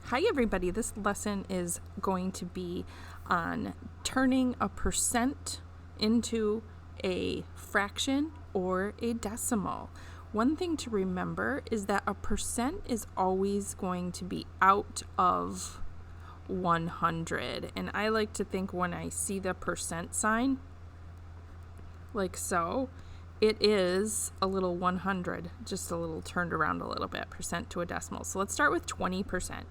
Hi everybody, this lesson is going to be on turning a percent into a fraction or a decimal. One thing to remember is that a percent is always going to be out of 100, and I like to think when I see the percent sign like so, it is a little 100, just a little turned around a little bit, percent to a decimal. So let's start with 20%.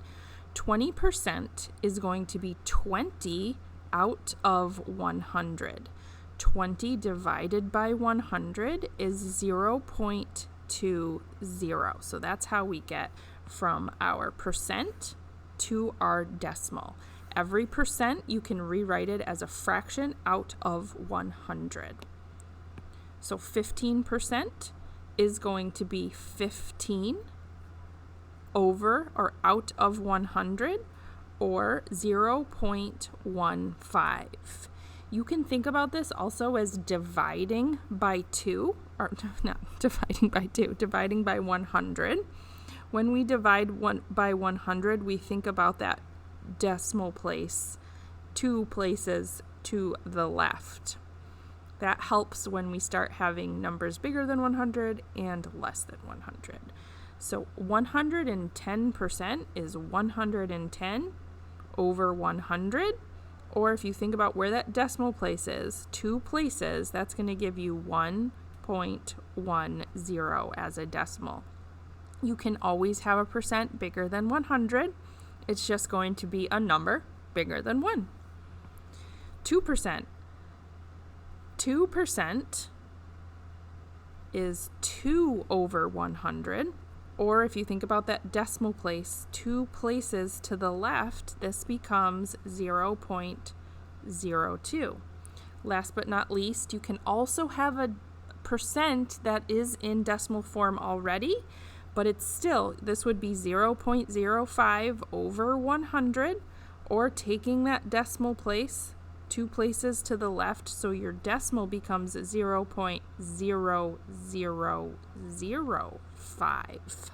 20% is going to be 20 out of 100. 20 divided by 100 is 0.20. So that's how we get from our percent to our decimal. Every percent, you can rewrite it as a fraction out of 100. So 15% is going to be 15 over or out of 100, or 0.15. You can think about this also as dividing by 2, or not dividing by 2, dividing by 100. When we divide by 100, we think about that decimal place 2 places to the left. That helps when we start having numbers bigger than 100 and less than 100. So 110% is 110 over 100. Or if you think about where that decimal place is, 2 places, that's going to give you 1.10 as a decimal. You can always have a percent bigger than 100. It's just going to be a number bigger than 1. 2%. 2% is 2 over 100. Or if you think about that decimal place, 2 places to the left, this becomes 0.02. Last but not least, you can also have a percent that is in decimal form already, but it's still, this would be 0.05 over 100, or taking that decimal place 2 places to the left, so your decimal becomes 0.0005.